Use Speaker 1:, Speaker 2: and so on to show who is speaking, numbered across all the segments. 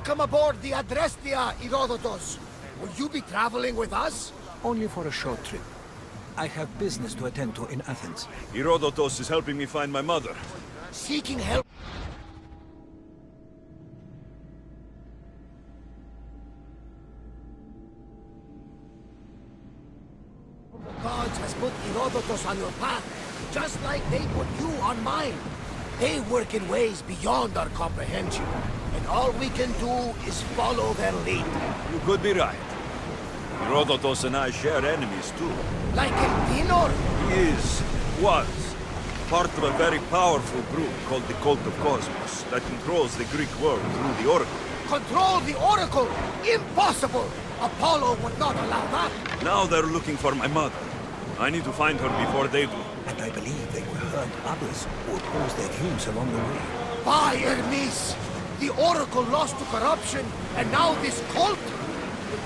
Speaker 1: Welcome aboard the Adrestia, Herodotus. Will you be traveling with us?
Speaker 2: Only for a short trip. I have business to attend to in Athens.
Speaker 3: Herodotus is helping me find my mother.
Speaker 1: Seeking help? The gods has put Herodotus on your path, just like they put you on mine. They work in ways beyond our comprehension, and all we can do is follow their lead.
Speaker 3: You could be right. Herodotus and I share enemies too.
Speaker 1: Like Elpinor?
Speaker 3: He was, part of a very powerful group called the Cult of Cosmos that controls the Greek world through the Oracle.
Speaker 1: Control the Oracle? Impossible! Apollo would not allow that.
Speaker 3: Now they're looking for my mother. I need to find her before they do.
Speaker 2: And I believe they will hurt others who oppose their views along the way.
Speaker 1: By Hermes! The Oracle lost to corruption, and now this cult?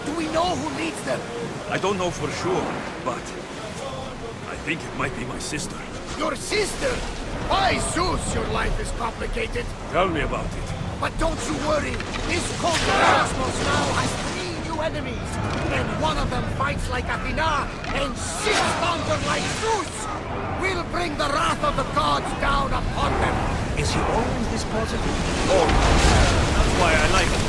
Speaker 1: Do we know who leads them?
Speaker 3: I don't know for sure, but I think it might be my sister.
Speaker 1: Your sister? By Zeus, your life is complicated.
Speaker 3: Tell me about it.
Speaker 1: But don't you worry. This cult of Cosmos now has 3 new enemies. And one of them fights like Athena and sits thunder like Zeus. We'll bring the wrath of the gods down upon them.
Speaker 2: Is he always this positive?
Speaker 3: Oh, that's why I like him.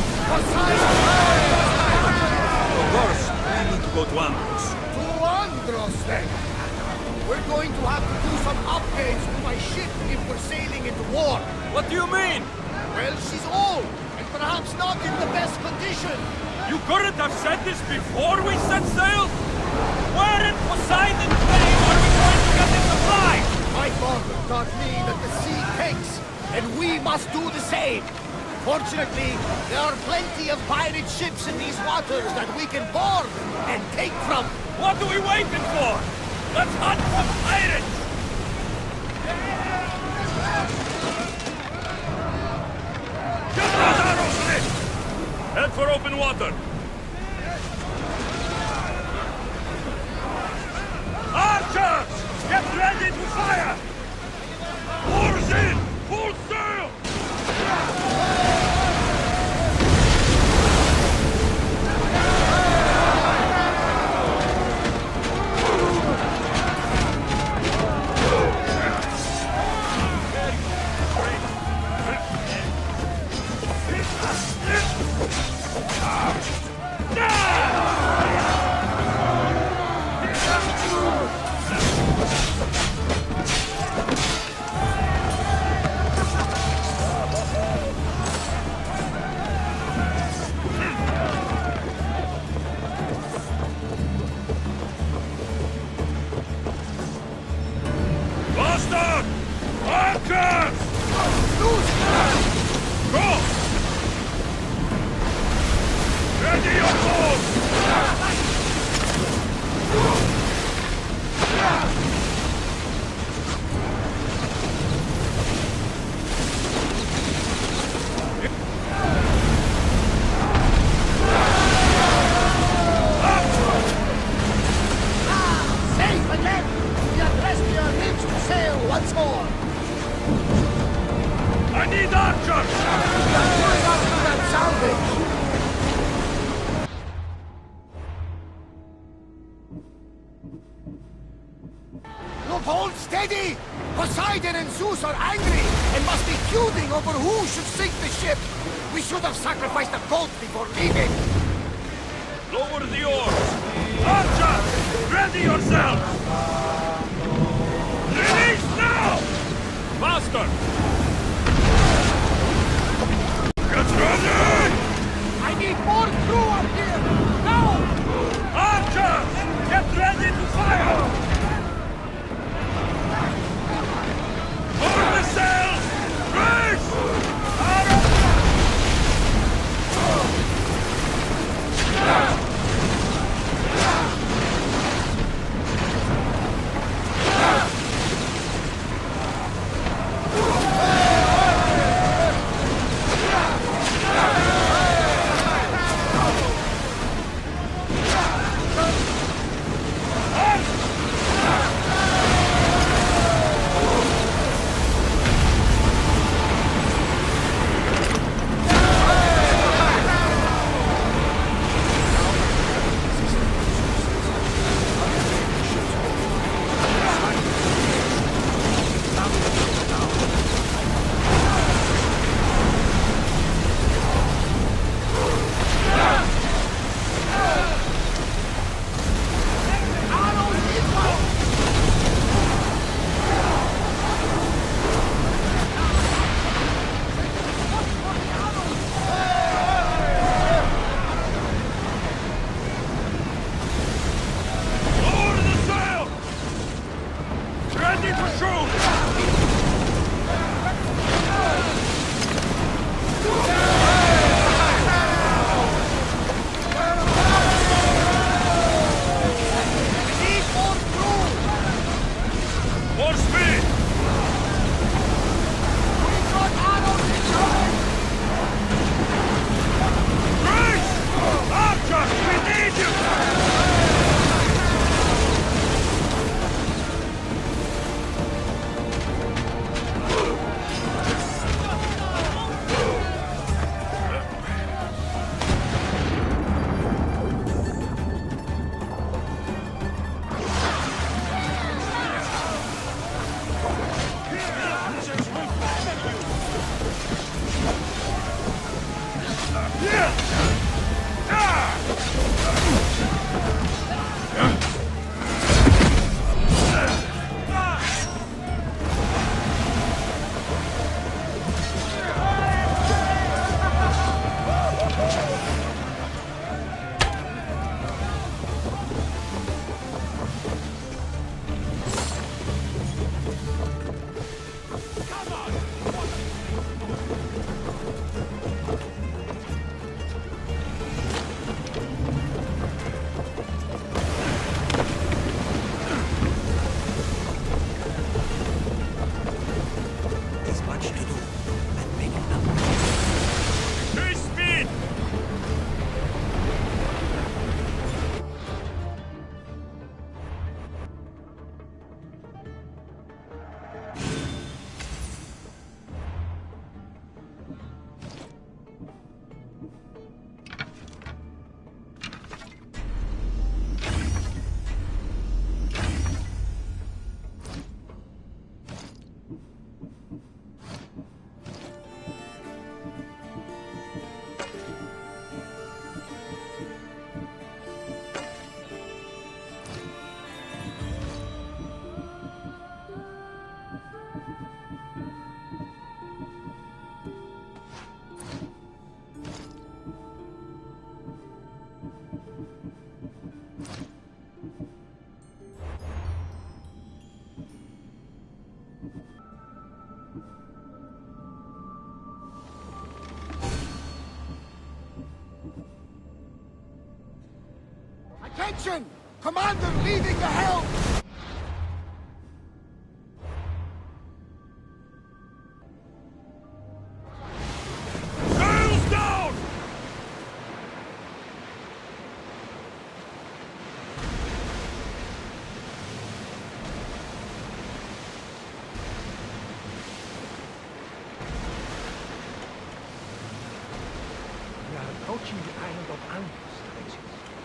Speaker 3: Of course, we need to go to Andros.
Speaker 1: To Andros, then. We're going to have to do some upgrades to my ship if we're sailing into war.
Speaker 3: What do you mean?
Speaker 1: Well, she's old, and perhaps not in the best condition.
Speaker 3: You couldn't have said this before we set sail? Where in Poseidon's name are we going to get the supply?
Speaker 1: My father taught me that the sea takes, and we must do the same. Fortunately, there are plenty of pirate ships in these waters that we can board and take from.
Speaker 3: What are we waiting for? Let's hunt some pirates! Get that arrow slit! Head for open water. Archers! Get ready to fire! Oars in! Full sail! Bastard! Archers! Go! Ready your bows!
Speaker 1: Safe again! The Adrestia lives to sail once more!
Speaker 3: I need archers!
Speaker 1: They're going after that salvage! Look, hold steady! Poseidon and Zeus are angry and must be feuding over who should sink the ship! We should have sacrificed the goat before leaving!
Speaker 3: Lower the oars! Archers! Ready yourselves! Release now! Faster! Get ready!
Speaker 1: I need more crew up here! Now!
Speaker 3: Archers! Get ready to fire! Lower the sails! Race! Arrow!
Speaker 1: Attention! Commander leading the helm!
Speaker 3: Sails down!
Speaker 2: We are approaching the island of Andros, Alexis.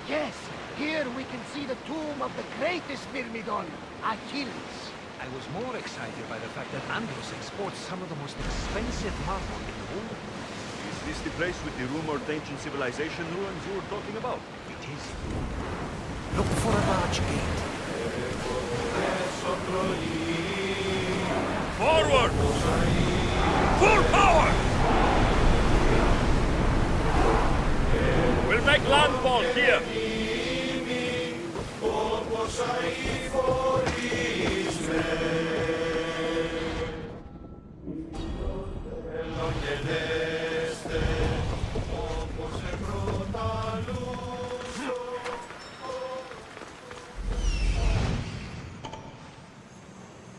Speaker 1: Yes, here we can see the tomb of the greatest Myrmidon, Achilles.
Speaker 2: I was more excited by the fact that Andros exports some of the most expensive marble in the world.
Speaker 3: Is this the place with the rumored ancient civilization ruins you were talking about?
Speaker 2: It is. Look for a large gate.
Speaker 3: Forward! Full power! We'll make landfall here.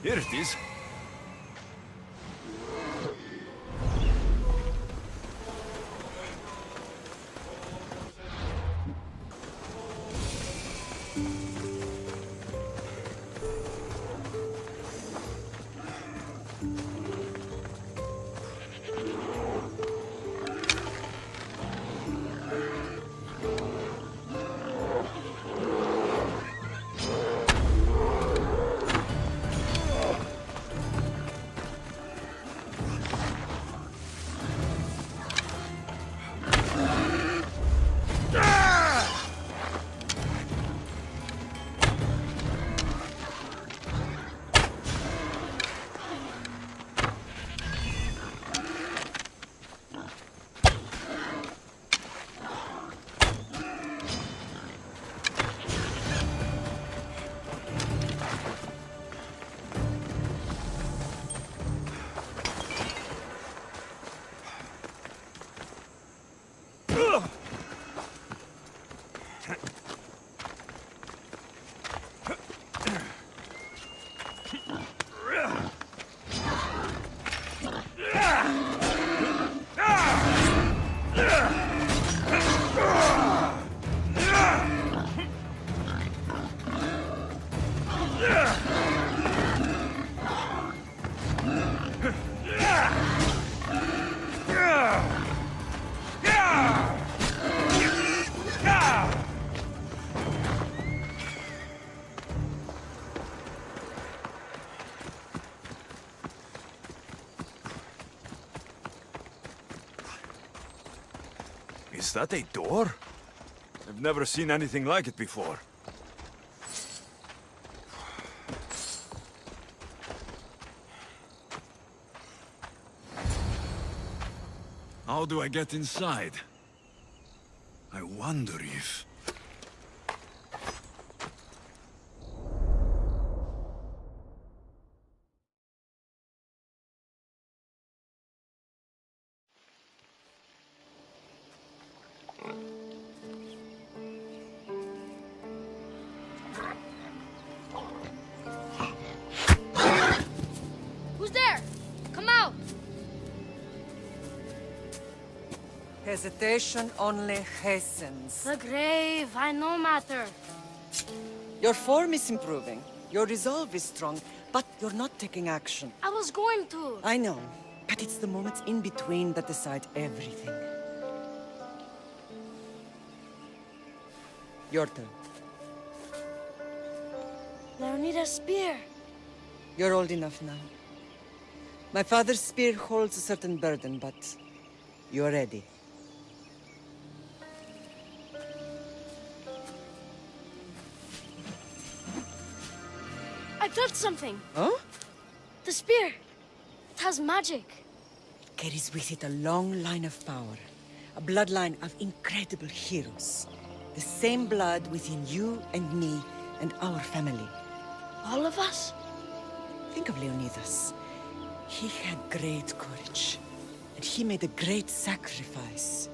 Speaker 2: Here it is.
Speaker 3: Is that a door? I've never seen anything like it before. How do I get inside? I wonder if...
Speaker 4: Who's there? Come out!
Speaker 5: Hesitation only hastens.
Speaker 4: The grave, I no matter.
Speaker 5: Your form is improving. Your resolve is strong, but you're not taking action.
Speaker 4: I was going to.
Speaker 5: I know, but it's the moments in between that decide everything. Your turn.
Speaker 4: I need a spear.
Speaker 5: You're old enough now. My father's spear holds a certain burden, but you're ready.
Speaker 4: I felt something.
Speaker 5: Huh?
Speaker 4: The spear. It has magic.
Speaker 5: It carries with it a long line of power. A bloodline of incredible heroes. The same blood within you and me and our family.
Speaker 4: All of us?
Speaker 5: Think of Leonidas. He had great courage, and he made a great sacrifice.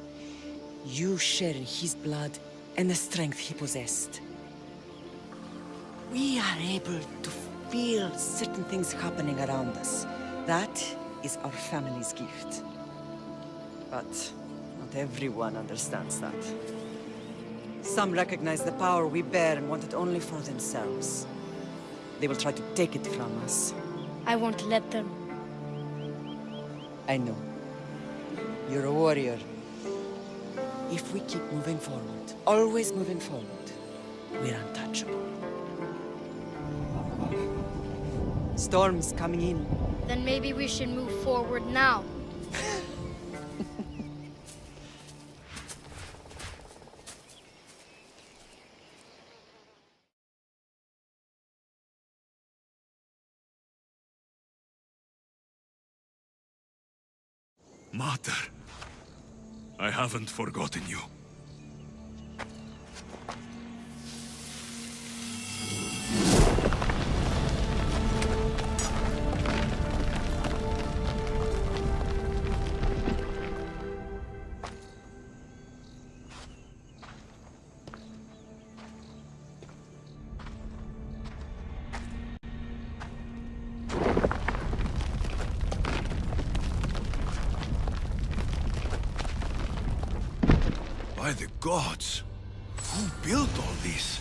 Speaker 5: You share in his blood and the strength he possessed. We are able to feel certain things happening around us. That is our family's gift. But not everyone understands that. Some recognize the power we bear and want it only for themselves. They will try to take it from us.
Speaker 4: I won't let them.
Speaker 5: I know. You're a warrior. If we keep moving forward, always moving forward, we're untouchable. Storm's coming in.
Speaker 4: Then maybe we should move forward now.
Speaker 3: Mater, I haven't forgotten you. By the gods! Who built all this?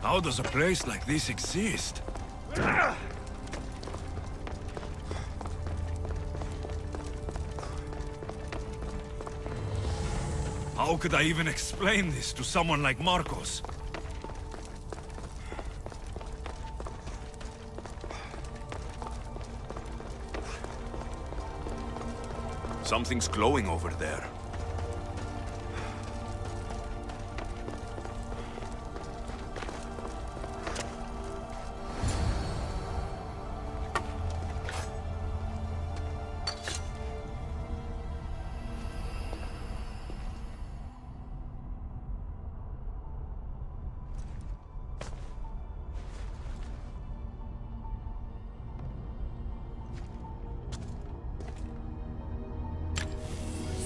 Speaker 3: How does a place like this exist? How could I even explain this to someone like Marcos? Something's glowing over there.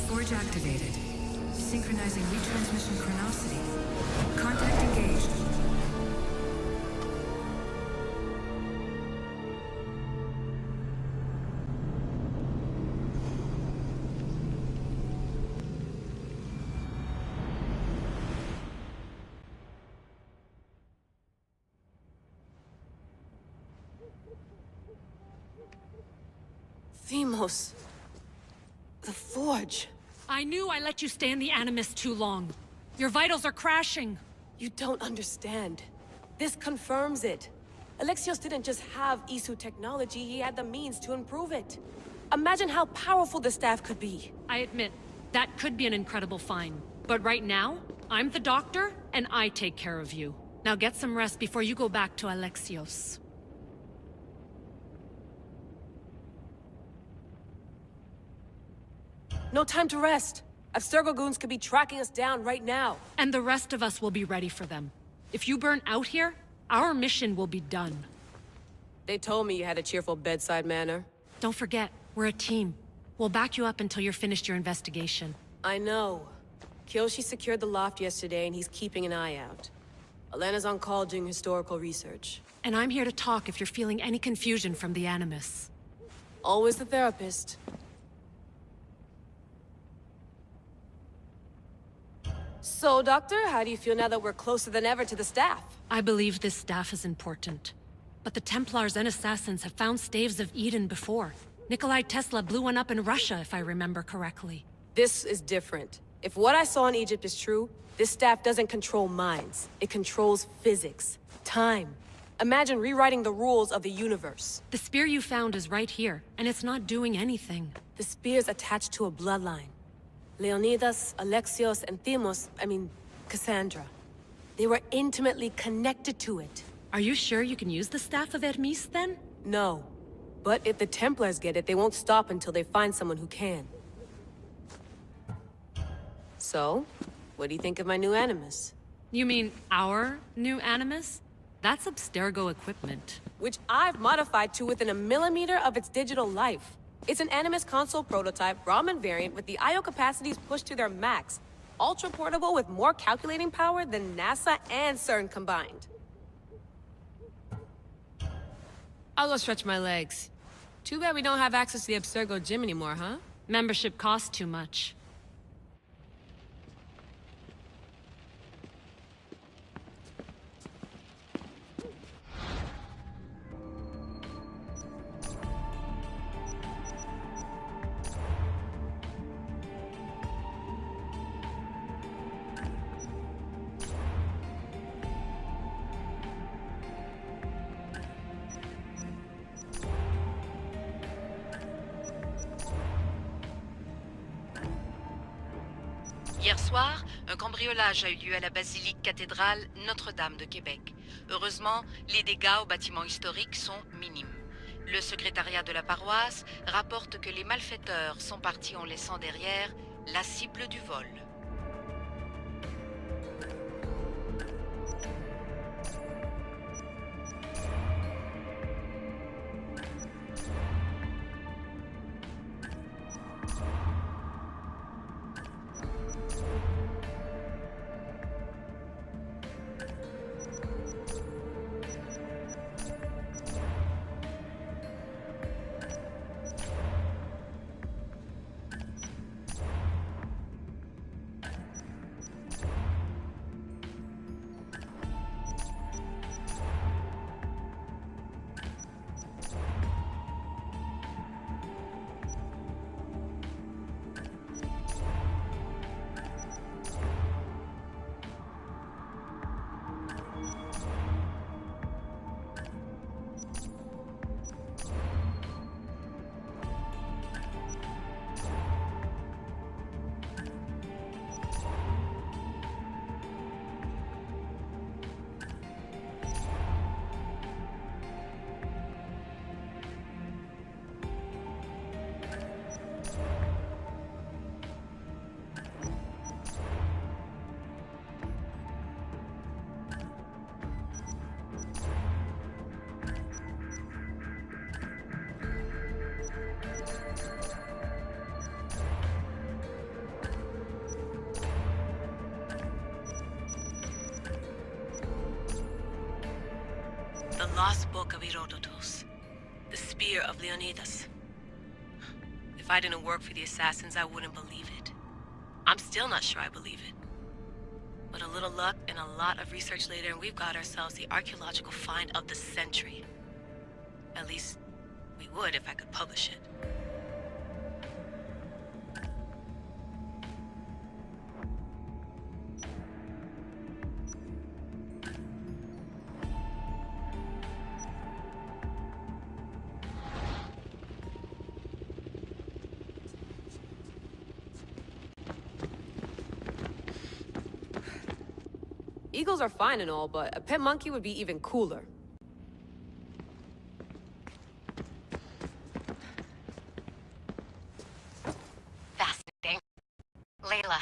Speaker 6: Forge activated. Synchronizing retransmission chronicity. Contact engaged.
Speaker 7: Themos. The Forge.
Speaker 8: I knew I let you stay in the Animus too long. Your vitals are crashing.
Speaker 7: You don't understand. This confirms it. Alexios didn't just have Isu technology, he had the means to improve it. Imagine how powerful the staff could be.
Speaker 8: I admit, that could be an incredible find. But right now, I'm the doctor, and I take care of you. Now get some rest before you go back to Alexios.
Speaker 7: No time to rest. Abstergo goons could be tracking us down right now.
Speaker 8: And the rest of us will be ready for them. If you burn out here, our mission will be done.
Speaker 7: They told me you had a cheerful bedside manner.
Speaker 8: Don't forget, we're a team. We'll back you up until you're finished your investigation.
Speaker 7: I know. Kyoshi secured the loft yesterday and he's keeping an eye out. Elena's on call doing historical research.
Speaker 8: And I'm here to talk if you're feeling any confusion from the Animus.
Speaker 7: Always the therapist. So, Doctor, how do you feel now that we're closer than ever to the staff?
Speaker 8: I believe this staff is important. But the Templars and Assassins have found staves of Eden before. Nikolai Tesla blew one up in Russia, if I remember correctly.
Speaker 7: This is different. If what I saw in Egypt is true, this staff doesn't control minds. It controls physics, time. Imagine rewriting the rules of the universe.
Speaker 8: The spear you found is right here, and it's not doing anything.
Speaker 7: The spear's attached to a bloodline. Leonidas, Alexios, and Cassandra. They were intimately connected to it.
Speaker 8: Are you sure you can use the Staff of Hermes, then?
Speaker 7: No. But if the Templars get it, they won't stop until they find someone who can. So, what do you think of my new Animus?
Speaker 8: You mean our new Animus? That's Abstergo equipment.
Speaker 7: Which I've modified to within a millimeter of its digital life. It's an Animus console prototype, Ramen variant with the I/O capacities pushed to their max. Ultra portable with more calculating power than NASA and CERN combined. I'll go stretch my legs. Too bad we don't have access to the Abstergo gym anymore, huh?
Speaker 8: Membership costs too much.
Speaker 9: Hier soir, un cambriolage a eu lieu à la basilique cathédrale Notre-Dame de Québec. Heureusement, les dégâts au bâtiment historique sont minimes. Le secrétariat de la paroisse rapporte que les malfaiteurs sont partis en laissant derrière la cible du vol.
Speaker 7: The Lost Book of Herodotus. The Spear of Leonidas. If I didn't work for the assassins, I wouldn't believe it. I'm still not sure I believe it. But a little luck and a lot of research later, and we've got ourselves the archaeological find of the century. At least, we would if I could publish it. Eagles are fine and all, but a pet monkey would be even cooler.
Speaker 9: Fascinating. Layla,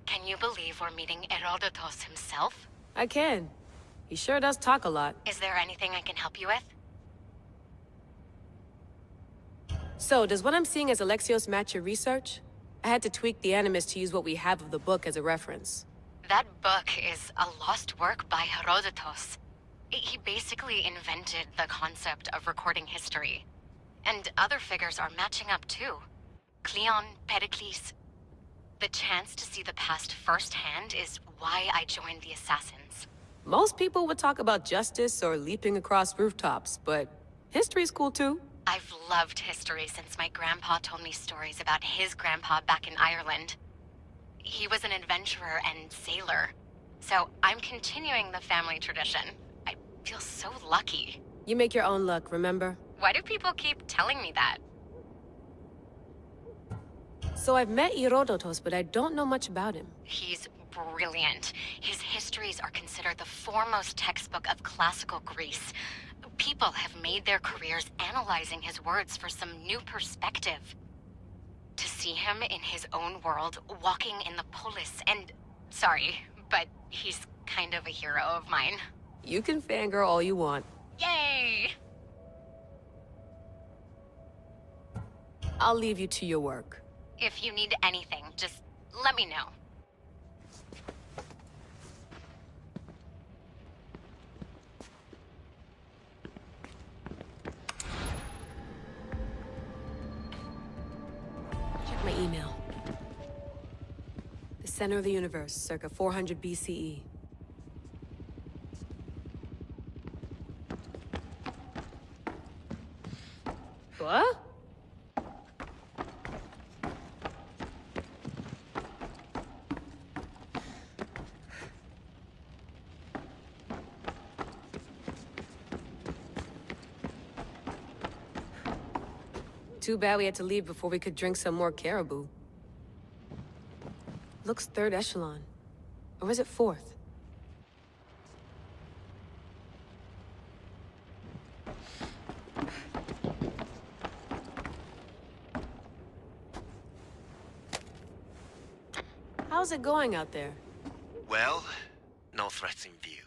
Speaker 9: can you believe we're meeting Herodotus himself?
Speaker 7: I can. He sure does talk a lot.
Speaker 9: Is there anything I can help you with?
Speaker 7: So, does what I'm seeing as Alexios match your research? I had to tweak the Animus to use what we have of the book as a reference.
Speaker 9: That book is a lost work by Herodotus. He basically invented the concept of recording history. And other figures are matching up too. Cleon, Pericles. The chance to see the past firsthand is why I joined the Assassins.
Speaker 7: Most people would talk about justice or leaping across rooftops, but history's cool too.
Speaker 9: I've loved history since my grandpa told me stories about his grandpa back in Ireland. He was an adventurer and sailor, so I'm continuing the family tradition. I feel so lucky.
Speaker 7: You make your own luck, remember?
Speaker 9: Why do people keep telling me that?
Speaker 7: So I've met Herodotus, but I don't know much about him.
Speaker 9: He's brilliant. His histories are considered the foremost textbook of classical Greece. People have made their careers analyzing his words for some new perspective. To see him in his own world, walking in the polis, and... Sorry, but he's kind of a hero of mine.
Speaker 7: You can fangirl all you want.
Speaker 9: Yay!
Speaker 7: I'll leave you to your work.
Speaker 9: If you need anything, just let me know.
Speaker 7: Check my email. The center of the universe, circa 400 BCE. What? Too bad we had to leave before we could drink some more caribou. Looks third echelon. Or is it fourth? How's it going out there?
Speaker 10: Well, no threats in view.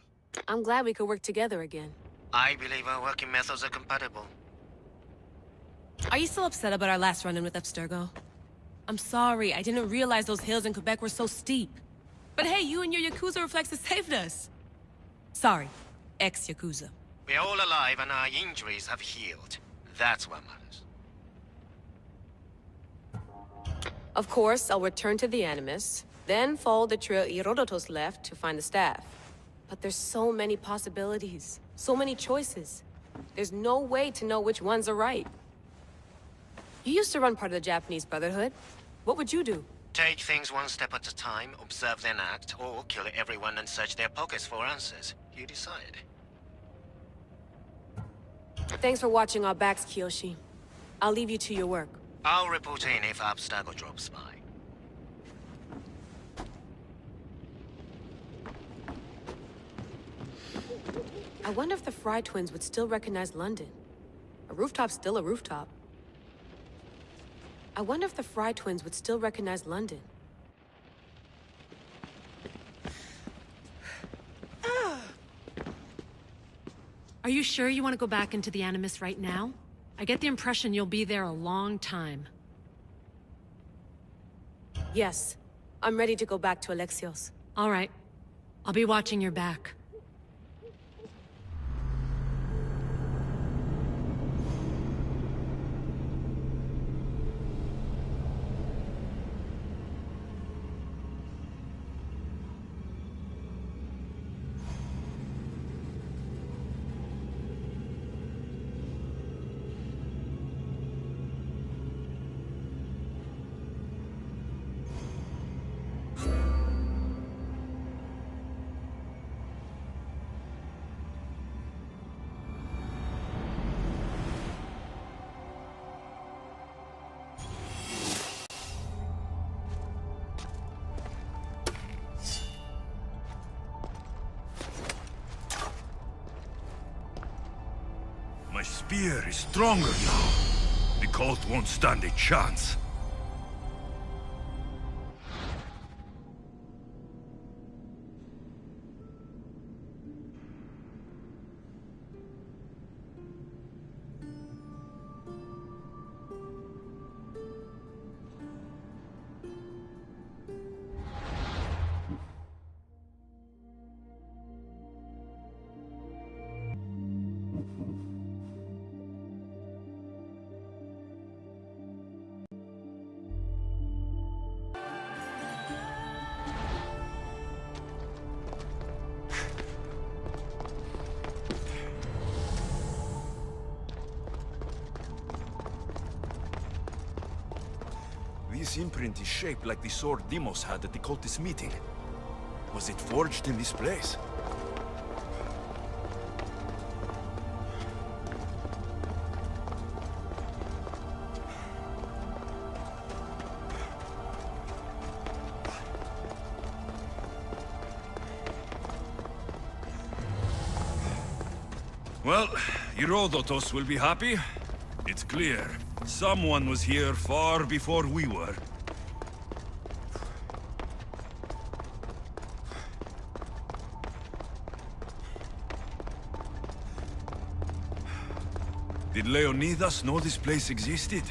Speaker 7: I'm glad we could work together again.
Speaker 10: I believe our working methods are compatible.
Speaker 7: Are you still upset about our last run-in with Abstergo? I'm sorry, I didn't realize those hills in Quebec were so steep. But hey, you and your Yakuza reflexes saved us. Sorry, ex-Yakuza.
Speaker 10: We're all alive and our injuries have healed. That's what matters.
Speaker 7: Of course, I'll return to the Animus, then follow the trail Herodotus left to find the staff. But there's so many possibilities, so many choices. There's no way to know which ones are right. You used to run part of the Japanese Brotherhood. What would you do?
Speaker 10: Take things one step at a time, observe then act, or kill everyone and search their pockets for answers. You decide.
Speaker 7: Thanks for watching our backs, Kiyoshi. I'll leave you to your work.
Speaker 10: I'll report in if Abstergo drops by.
Speaker 7: I wonder if the Fry twins would still recognize London. A rooftop's still a rooftop. I wonder if the Fry twins would still recognize London.
Speaker 8: Are you sure you want to go back into the Animus right now? I get the impression you'll be there a long time.
Speaker 7: Yes. I'm ready to go back to Alexios.
Speaker 8: All right. I'll be watching your back.
Speaker 3: My spear is stronger now. The cult won't stand a chance. This imprint is shaped like the sword Demos had at the cultist meeting. Was it forged in this place? Well, Herodotus will be happy. It's clear. Someone was here far before we were. Did Leonidas know this place existed?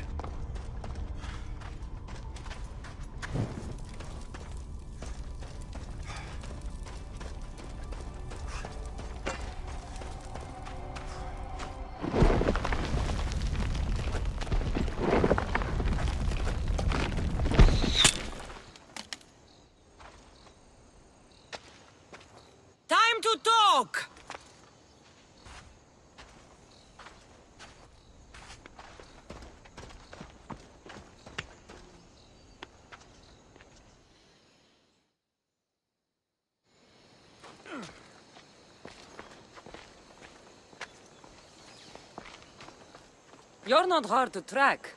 Speaker 5: You're not hard to track.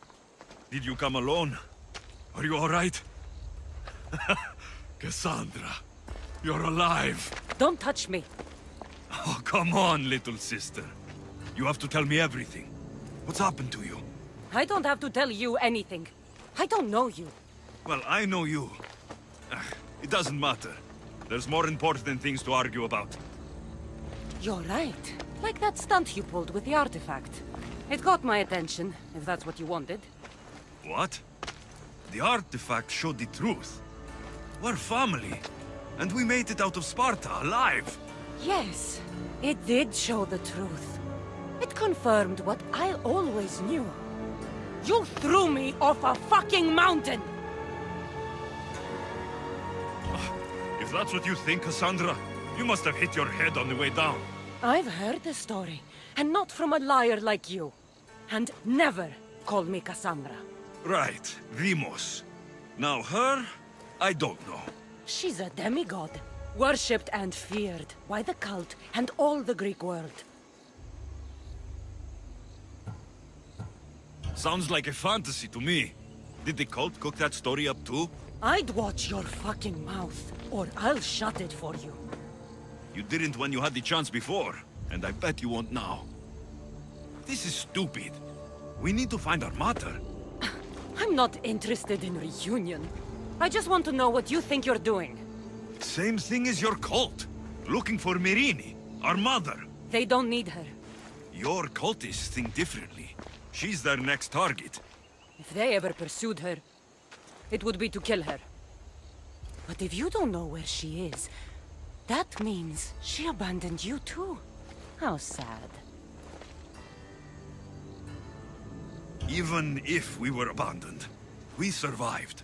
Speaker 3: Did you come alone? Are you all right? Cassandra, you're alive.
Speaker 5: Don't touch me.
Speaker 3: Oh, come on, little sister. You have to tell me everything. What's happened to you?
Speaker 5: I don't have to tell you anything. I don't know you.
Speaker 3: Well, I know you. It doesn't matter. There's more important things to argue about.
Speaker 5: You're right. Like that stunt you pulled with the artifact. It got my attention, if that's what you wanted.
Speaker 3: What? The artifact showed the truth. We're family. And we made it out of Sparta, alive.
Speaker 5: Yes, it did show the truth. It confirmed what I always knew. You threw me off a fucking mountain!
Speaker 3: If that's what you think, Cassandra, you must have hit your head on the way down.
Speaker 5: I've heard the story, and not from a liar like you. And never call me Cassandra.
Speaker 3: Right, Demos. Now her, I don't know.
Speaker 5: She's a demigod, worshipped and feared by the cult and all the Greek world.
Speaker 3: Sounds like a fantasy to me. Did the cult cook that story up too?
Speaker 5: I'd watch your fucking mouth, or I'll shut it for you.
Speaker 3: You didn't when you had the chance before, and I bet you won't now. This is stupid. We need to find our mater.
Speaker 5: I'm not interested in reunion. I just want to know what you think you're doing.
Speaker 3: Same thing as your cult. Looking for Myrrine, our mother.
Speaker 5: They don't need her.
Speaker 3: Your cultists think differently. She's their next target.
Speaker 5: If they ever pursued her, it would be to kill her. But if you don't know where she is, that means she abandoned you too. How sad.
Speaker 3: Even if we were abandoned, we survived.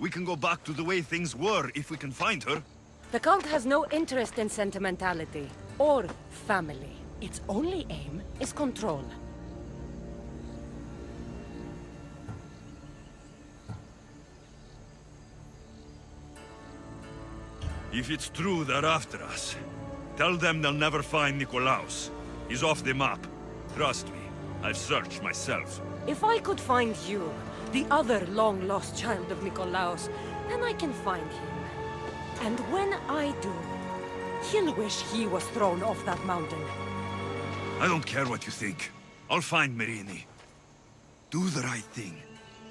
Speaker 3: We can go back to the way things were if we can find her.
Speaker 5: The cult has no interest in sentimentality or family. Its only aim is control.
Speaker 3: If it's true they're after us, tell them they'll never find Nikolaos. He's off the map. Trust me, I've searched myself.
Speaker 5: If I could find you, the other long-lost child of Nikolaos, then I can find him. And when I do, he'll wish he was thrown off that mountain.
Speaker 3: I don't care what you think. I'll find Myrrine. Do the right thing.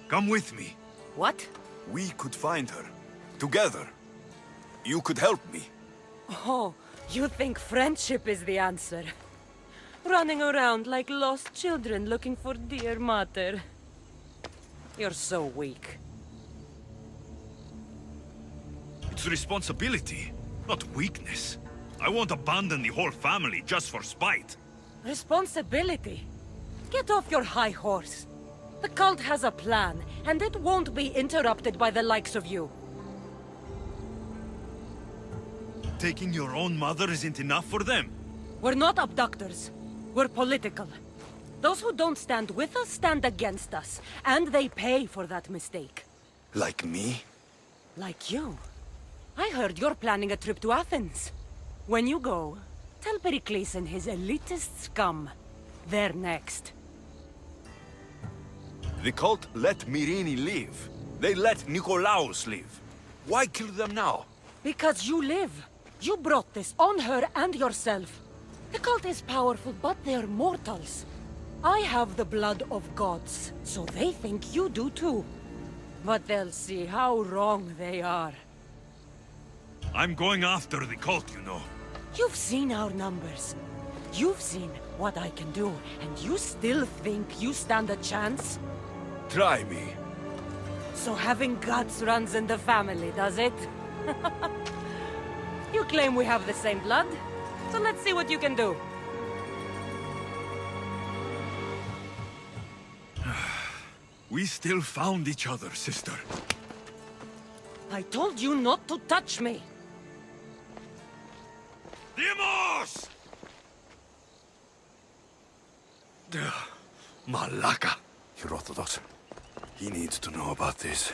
Speaker 3: Come with me.
Speaker 5: What?
Speaker 3: We could find her. Together. You could help me.
Speaker 5: Oh, you think friendship is the answer? Running around like lost children looking for dear mater. You're so weak.
Speaker 3: It's responsibility, not weakness. I won't abandon the whole family just for spite.
Speaker 5: Responsibility? Get off your high horse. The cult has a plan, and it won't be interrupted by the likes of you.
Speaker 3: Taking your own mother isn't enough for them.
Speaker 5: We're not abductors. We're political. Those who don't stand with us stand against us, and they pay for that mistake.
Speaker 3: Like me?
Speaker 5: Like you. I heard you're planning a trip to Athens. When you go, tell Pericles and his elitist scum they're next.
Speaker 3: The cult let Myrrine live. They let Nikolaos live. Why kill them now?
Speaker 5: Because you live. You brought this on her and yourself. The cult is powerful, but they're mortals. I have the blood of gods, so they think you do too. But they'll see how wrong they are.
Speaker 3: I'm going after the cult, you know.
Speaker 5: You've seen our numbers. You've seen what I can do, and you still think you stand a chance?
Speaker 3: Try me.
Speaker 5: So having guts runs in the family, does it? You claim we have the same blood, so let's see what you can do.
Speaker 3: We still found each other, sister.
Speaker 5: I told you not to touch me!
Speaker 3: Demos! Malaka. Herodotus. He needs to know about this.